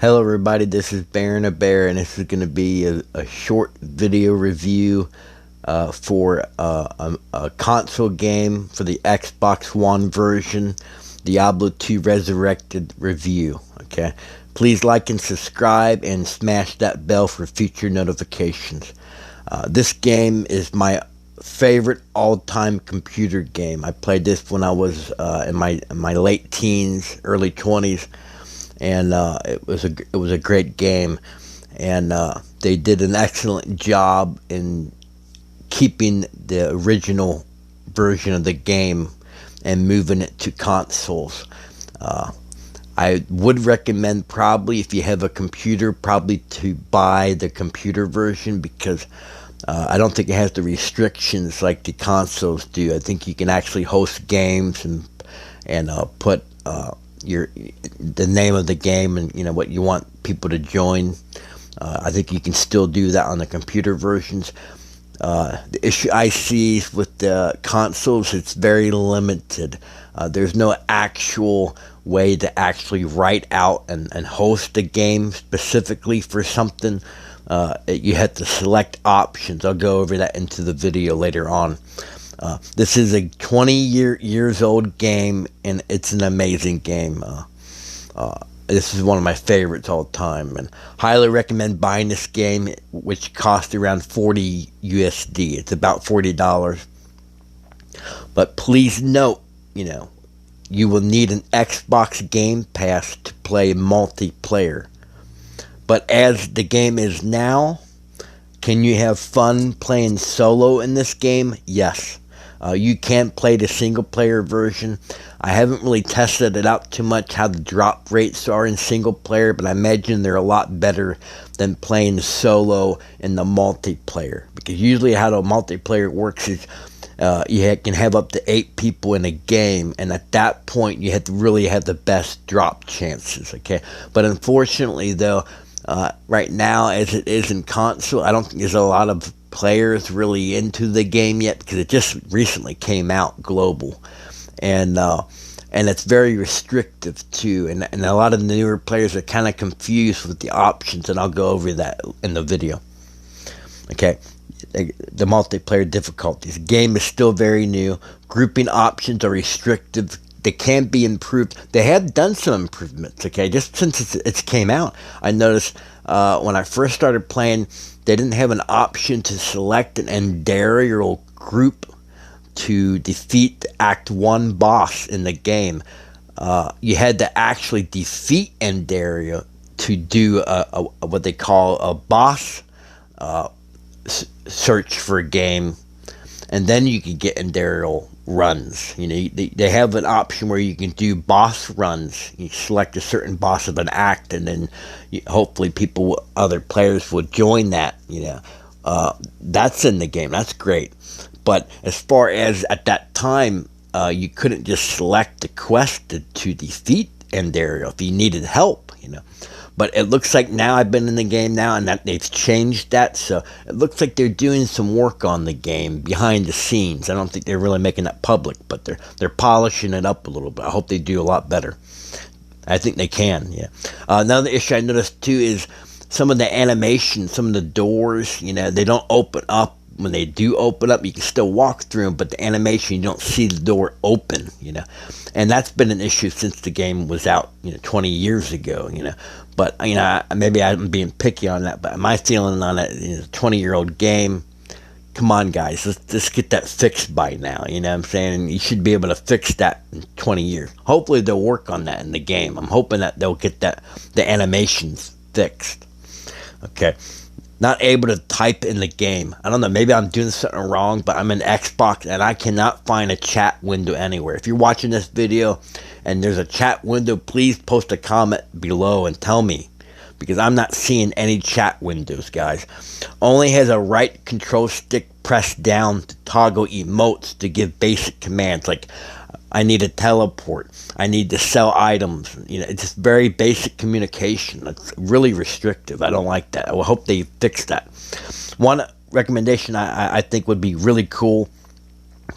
Hello everybody, this is Baron a Bear, and this is going to be a short video review for a console game for the Xbox One version, Diablo 2 Resurrected review. Okay, please like and subscribe and smash that bell for future notifications. This game is my favorite all-time computer game. I played this when I was in my late teens, early 20s. And it was a great game, and they did an excellent job in keeping the original version of the game and moving it to consoles. I would recommend, probably if you have a computer, probably to buy the computer version, because I don't think it has the restrictions like the consoles do. I think you can actually host games and put the name of the game and what you want people to join. I think you can still do that on the computer versions. The issue I see with the consoles, it's very limited. There's no actual way to actually write out and host a game specifically for something. You have to select options. I'll go over that into the video later on. This is a 20 years old game, and it's an amazing game. This is one of my favorites all time, and highly recommend buying this game, which costs around 40 USD. It's about $40. But please note, you will need an Xbox Game Pass to play multiplayer. But as the game is now, can you have fun playing solo in this game? Yes. You can play the single player version. I haven't really tested it out too much, how the drop rates are in single player, but I imagine they're a lot better than playing solo in the multiplayer. Because usually how the multiplayer works is you can have up to 8 people in a game, and at that point you have to really have the best drop chances. Okay, but unfortunately though, right now as it is in console, I don't think there's a lot of players really into the game yet, because it just recently came out global, and it's very restrictive too, and a lot of the newer players are kind of confused with the options, and I'll go over that in the video. Okay, the multiplayer difficulties. The game is still very new. Grouping options are restrictive. They can be improved. They have done some improvements, okay, just since it's came out. I noticed when I first started playing, they didn't have an option to select an endarial group to defeat the Act 1 boss in the game. You had to actually defeat Endaria to do what they call a boss search for a game, and then you could get endarial runs. They have an option where you can do boss runs. You select a certain boss of an act, and then hopefully other players will join that. That's in the game. That's great. But as far as at that time, you couldn't just select the quest to defeat Endaria if you needed help. But it looks like now, I've been in the game now, and that they've changed that, so it looks like they're doing some work on the game behind the scenes. I don't think they're really making that public, but they're polishing it up a little bit. I hope they do a lot better. I think they can, yeah. Another issue I noticed too is some of the animation, some of the doors, they don't open up. When they do open up, you can still walk through them, but the animation, you don't see the door open, and that's been an issue since the game was out, 20 years ago, but, maybe I'm being picky on that, but my feeling on it is a 20-year-old game. Come on, guys, let's get that fixed by now, you know what I'm saying? You should be able to fix that in 20 years. Hopefully they'll work on that in the game. I'm hoping that they'll get the animations fixed. Okay. Not able to type in the game. I don't know, maybe I'm doing something wrong, but I'm in Xbox and I cannot find a chat window anywhere. If you're watching this video and there's a chat window, please post a comment below and tell me, because I'm not seeing any chat windows, guys. Only has a right control stick pressed down to toggle emotes to give basic commands, like I need a teleport, I need to sell items. It's just very basic communication. It's really restrictive. I don't like that. I hope they fix that. One recommendation I think would be really cool,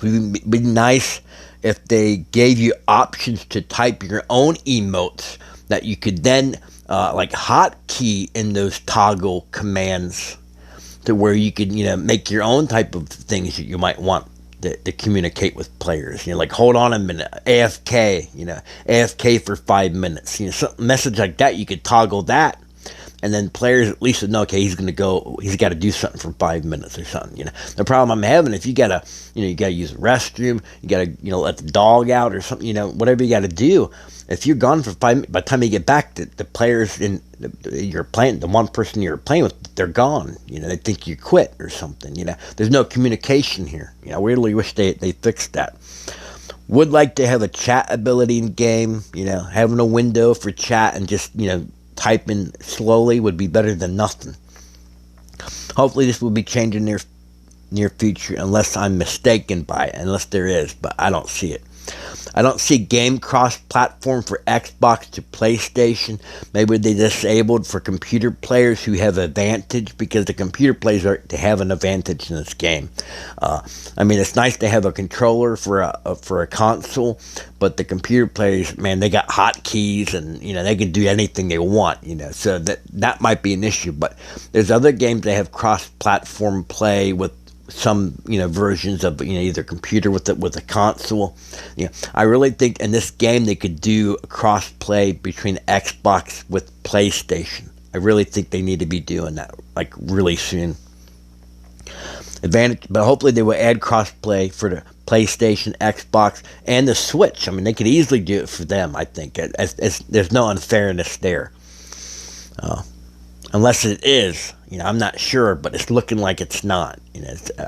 would be nice if they gave you options to type your own emotes that you could then like hotkey in those toggle commands to where you could, make your own type of things that you might want to communicate with players. Like hold on a minute, AFK, AFK for 5 minutes. Some message like that, you could toggle that. And then players at least would know, okay, he's got to do something for 5 minutes or something. The problem I'm having, if you gotta, you gotta use the restroom, you gotta, let the dog out or something, whatever you gotta do. If you're gone for 5 minutes, by the time you get back, the players you're playing, the one person you're playing with, they're gone. They think you quit or something. There's no communication here. I really wish they fixed that. Would like to have a chat ability in game. Having a window for chat and just typing slowly would be better than nothing. Hopefully this will be changing near future, unless I'm mistaken by it, unless there is, but I don't see it. I don't see game cross-platform for Xbox to PlayStation. Maybe they disabled for computer players who have advantage, because the computer players they have an advantage in this game. It's nice to have a controller for a console, but the computer players, man, they got hotkeys and they can do anything they want. So that might be an issue. But there's other games that have cross-platform play with some versions of either computer with a console. I really think in this game they could do a cross play between Xbox with PlayStation. I really think they need to be doing that like really soon. But hopefully they will add cross play for the PlayStation, Xbox, and the Switch. They could easily do it for them. I think there's no unfairness there. Unless it is, I'm not sure, but it's looking like it's not.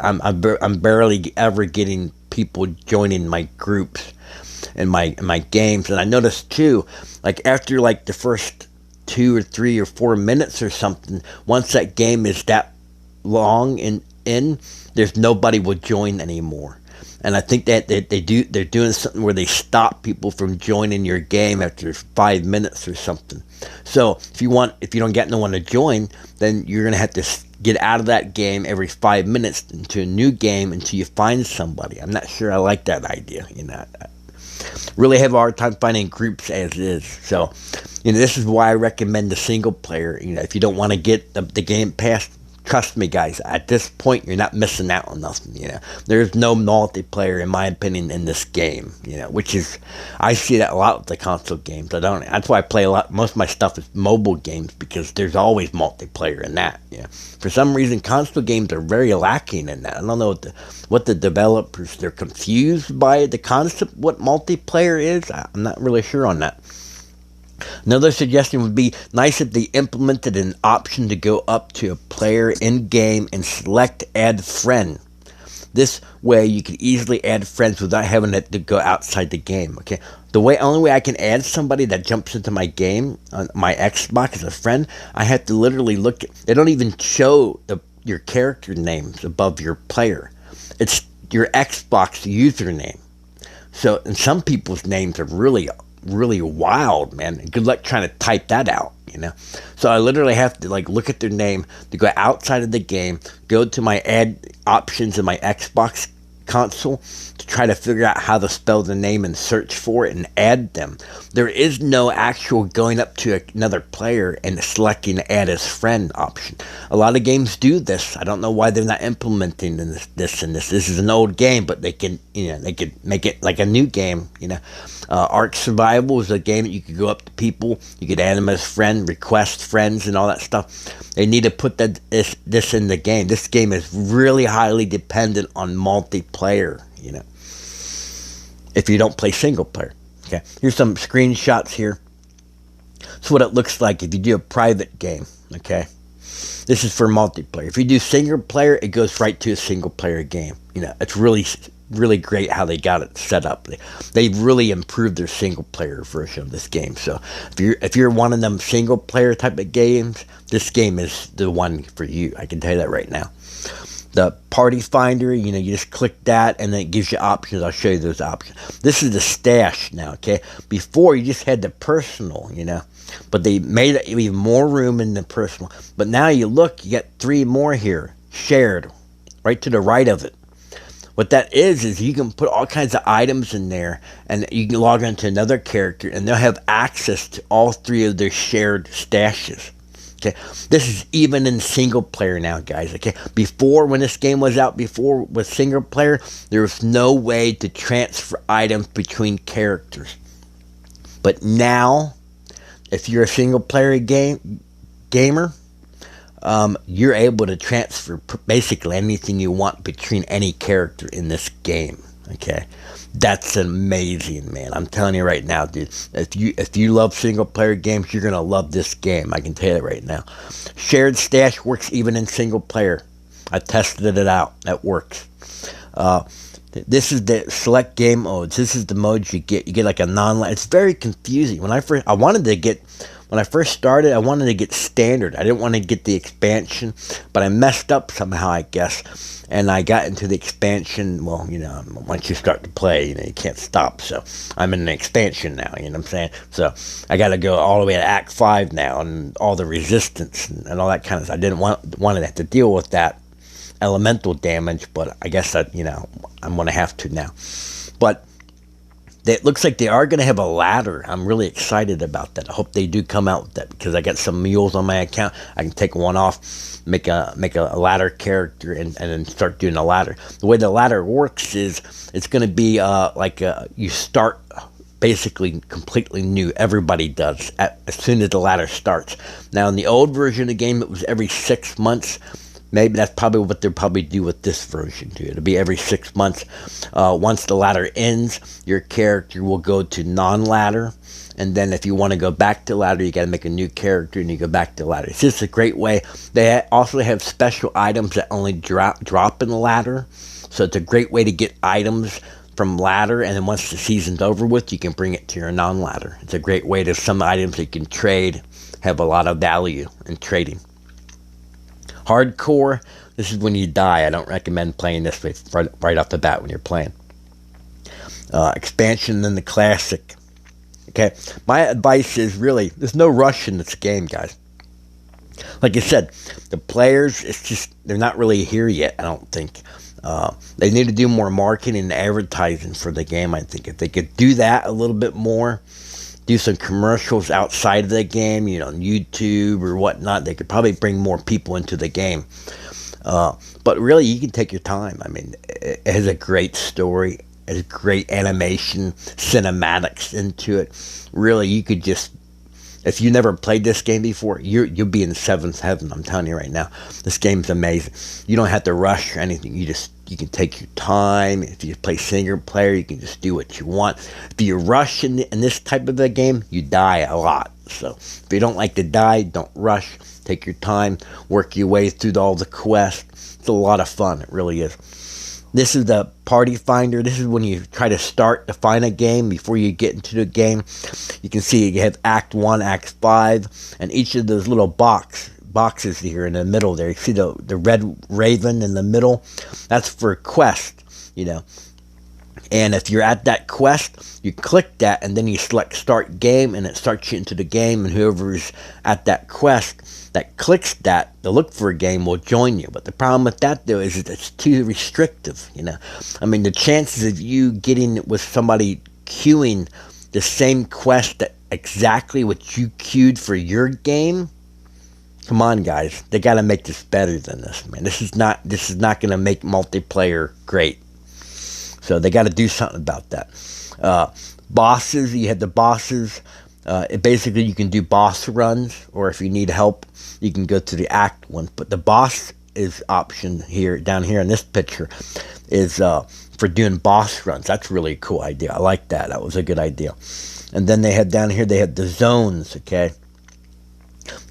I'm barely ever getting people joining my groups and my games, and I noticed too, like after like the first 2 or 3 or 4 minutes or something, once that game is that long in, there's nobody will join anymore. And I think that they're doing something where they stop people from joining your game after 5 minutes or something. So if you don't get no one to join, then you're gonna have to get out of that game every 5 minutes into a new game until you find somebody. I'm not sure I like that idea. I really have a hard time finding groups as is. So this is why I recommend the single player. If you don't want to get the game pass, trust me, guys, at this point, you're not missing out on nothing. There's no multiplayer, in my opinion, in this game. Which is, I see that a lot with the console games. That's why I play a lot. Most of my stuff is mobile games, because there's always multiplayer in that. For some reason, console games are very lacking in that. I don't know what the developers, they're confused by the concept, what multiplayer is. I'm not really sure on that. Another suggestion would be nice if they implemented an option to go up to a player in-game and select add friend. This way you can easily add friends without having to go outside the game. Okay, only way I can add somebody that jumps into my game on my Xbox as a friend, I have to literally look at, they don't even show your character names above your player. It's your Xbox username. So, and some people's names are really wild, man. Good luck trying to type that out, So I literally have to look at their name to go outside of the game, go to my add options in my Xbox console to try to figure out how to spell the name and search for it and add them. There is no actual going up to another player and selecting add as friend option. A lot of games do this. I don't know why they're not implementing this. This is an old game, but they can make it like a new game. Ark Survival is a game that you could go up to people, you could add them as friend, request friends, and all that stuff. They need to put this in the game. This game is really highly dependent on multiplayer, if you don't play single player. Okay, here's some screenshots here. That's what it looks like if you do a private game. Okay, this is for multiplayer. If you do single player, it goes right to a single player game. It's really great how they got it set up. They've really improved their single player version of this game. So if you're one of them single player type of games, this game is the one for you. I can tell you that right now. The party finder, you just click that and then it gives you options. I'll show you those options. This is the stash now, okay? Before you just had the personal, but they made even more room in the personal. But now you look, you got 3 more here, shared, right to the right of it. What that is you can put all kinds of items in there, and you can log into another character, and they'll have access to all three of their shared stashes. Okay, this is even in single player now, guys. Okay, before, when this game was out, before with single player, there was no way to transfer items between characters. But now, if you're a single player gamer, you're able to transfer basically anything you want between any character in this game. Okay, that's amazing, man. I'm telling you right now, dude. If you love single player games, you're gonna love this game. I can tell you that right now. Shared stash works even in single player. I tested it out. That works. This is the select game modes. This is the modes you get. You get like a non. It's very confusing. When I first started, I wanted to get standard. I didn't want to get the expansion, but I messed up somehow, I guess. And I got into the expansion. Well, once you start to play, you can't stop. So I'm in the expansion now, you know what I'm saying? So I got to go all the way to Act 5 now, and all the resistance and all that kind of stuff. I didn't want to have to deal with that elemental damage, but I guess that, I'm going to have to now. But it looks like they are going to have a ladder. I'm really excited about that. I hope they do come out with that, because I got some mules on my account. I can take one off, make a ladder character, and then start doing a ladder. The way the ladder works is it's going to be you start basically completely new. Everybody does as soon as the ladder starts. Now, in the old version of the game, it was every 6 months. Maybe that's probably what they'll probably do with this version too. It'll be every 6 months. Once the ladder ends, your character will go to non-ladder, and then if you want to go back to ladder, you got to make a new character and you go back to ladder. It's just a great way. They also have special items that only drop in the ladder, so it's a great way to get items from ladder, and then once the season's over with, you can bring it to your non-ladder. It's a great way to some items that you can trade, have a lot of value in trading. Hardcore, this is when you die. I don't recommend playing this right off the bat when you're playing. Expansion, then the classic. Okay, my advice is really, there's no rush in this game, guys. Like I said, the players, they're not really here yet, I don't think. They need to do more marketing and advertising for the game, I think. If they could do that a little bit more, do some commercials outside of the game, on YouTube or whatnot, they could probably bring more people into the game. But really, you can take your time. I mean, it has a great story, it has great animation, cinematics into it. Really, you could just, if you never played this game before, you'll be in seventh heaven. I'm telling you right now, this game's amazing. You don't have to rush or anything. You can take your time. If you play single player, you can just do what you want. If you rush in this type of a game, you die a lot. So if you don't like to die, don't rush. Take your time. Work your way through all the quests. It's a lot of fun. It really is. This is the party finder. This is when you try to start to find a game before you get into the game. You can see you have Act 1, Act 5, and each of those little boxes here in the middle there. You see the red raven in the middle? That's for a quest, And if you're at that quest, you click that, and then you select Start Game, and it starts you into the game, and whoever's at that quest that clicks that to look for a game will join you. But the problem with that, though, is it's too restrictive, I mean, the chances of you getting with somebody queuing the same quest that exactly what you queued for your game, come on, guys. They got to make this better than this, man. This is not going to make multiplayer great. So they got to do something about that. Bosses, you have the bosses. Basically, you can do boss runs, or if you need help, you can go to the Act 1. But the boss is option here, down here in this picture, is for doing boss runs. That's really a cool idea. I like that. That was a good idea. And then they have down here, they have the zones, okay?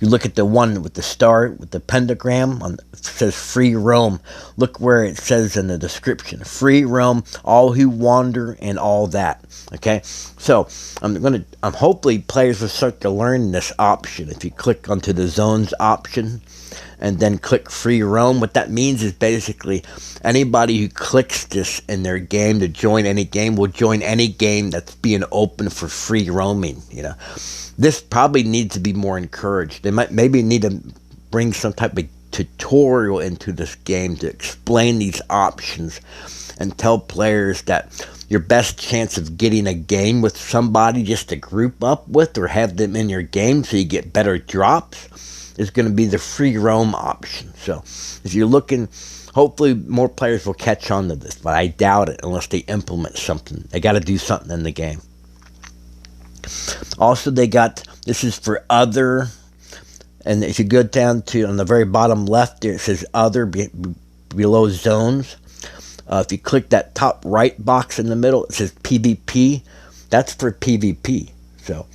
You look at the one with the star, with the pentagram, it says free roam. Look where it says in the description, free roam, all who wander, and all that. Okay, so hopefully players will start to learn this option. If you click onto the zones option, and then click free roam, what that means is basically anybody who clicks this in their game to join any game will join any game that's being open for free roaming. This probably needs to be more encouraged. They maybe need to bring some type of tutorial into this game to explain these options and tell players that your best chance of getting a game with somebody just to group up with or have them in your game so you get better drops is going to be the free roam option. So if you're looking, hopefully more players will catch on to this, but I doubt it unless they implement something. They got to do something in the game. Also, they got, this is for other, and if you go down to on the very bottom left there, it says other below zones. If you click that top right box in the middle, it says PvP. That's for PvP. So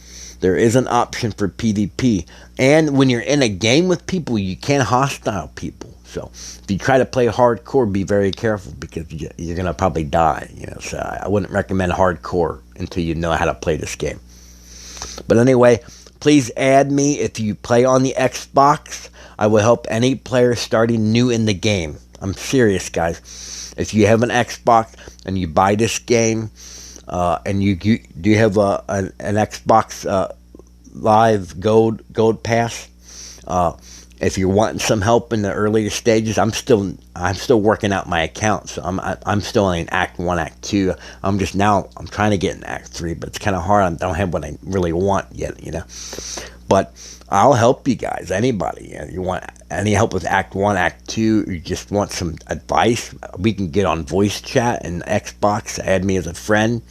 there is an option for PvP. And when you're in a game with people, you can't hostile people. So if you try to play hardcore, be very careful because you're going to probably die. So I wouldn't recommend hardcore until you know how to play this game. But anyway, please add me if you play on the Xbox. I will help any player starting new in the game. I'm serious, guys. If you have an Xbox and you buy this game, and you do have an Xbox Live Gold Pass, if you're wanting some help in the earlier stages, I'm still working out my account, so I'm still in Act 1, Act 2. I'm trying to get in Act 3, but it's kind of hard. I don't have what I really want yet, But I'll help you guys, anybody. You want any help with Act 1, Act 2, you just want some advice, we can get on voice chat and Xbox, add me as a friend.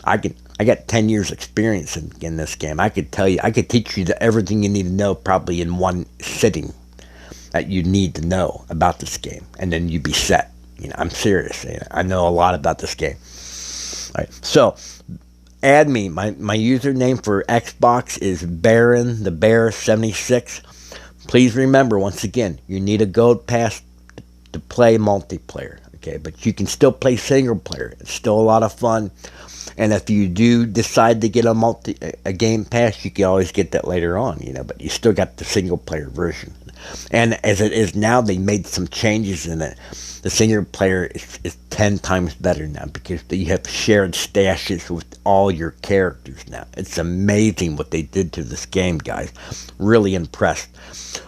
I got 10 years experience in this game. I could teach you everything you need to know probably in one sitting that you need to know about this game, and then you'd be set. I'm serious. I know a lot about this game. All right, so add me. My username for Xbox is Baron the Bear 76. Please remember, once again, you need a gold pass to play multiplayer. Okay, but you can still play single player. It's still a lot of fun. And if you do decide to get a game pass, you can always get that later on, But you still got the single player version. And as it is now, they made some changes in it. The single player is 10 times better now because you have shared stashes with all your characters now. It's amazing what they did to this game, guys. Really impressed.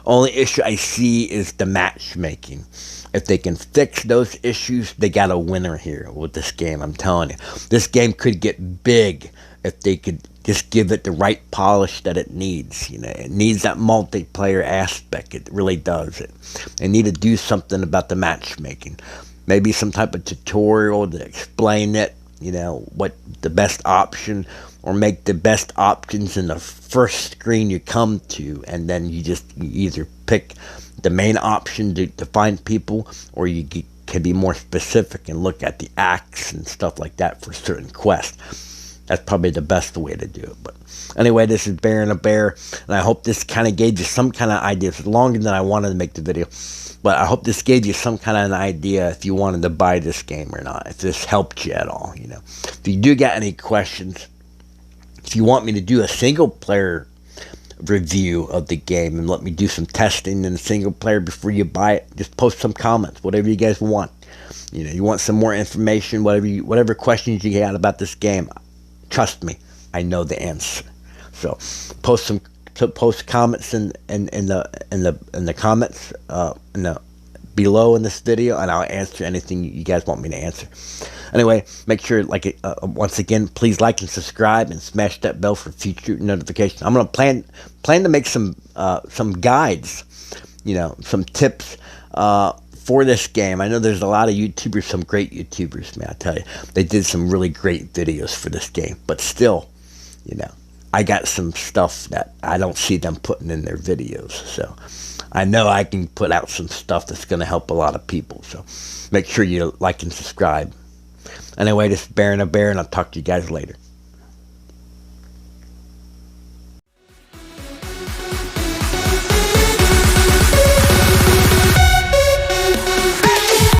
Only issue I see is the matchmaking. If they can fix those issues, they got a winner here with this game, I'm telling you. This game could get big if they could just give it the right polish that it needs. It needs that multiplayer aspect. It really does. They need to do something about the matchmaking. Maybe some type of tutorial to explain it, what the best option, or make the best options in the first screen you come to, and then you either pick the main option to find people, or you can be more specific and look at the acts and stuff like that for certain quests. That's probably the best way to do it. But anyway, this is Baron a Bear, and I hope this kind of gave you some kind of idea. It's longer than I wanted to make the video, but I hope this gave you some kind of an idea if you wanted to buy this game or not, if this helped you at all. If you do got any questions, if you want me to do a single player review of the game and let me do some testing in the single player before you buy it, just post some comments, whatever you guys want. You want some more information, whatever questions you got about this game, trust me, I know the answer. So post comments in the comments below in this video, and I'll answer anything you guys want me to answer. Anyway, make sure, once again, please like and subscribe and smash that bell for future notifications. I'm gonna plan to make some guides, some tips for this game. I know there's a lot of YouTubers, some great YouTubers, man. I tell you, they did some really great videos for this game. But still, I got some stuff that I don't see them putting in their videos. So I know I can put out some stuff that's going to help a lot of people. So make sure you like and subscribe. Anyway, this is Baron a Bear, and I'll talk to you guys later.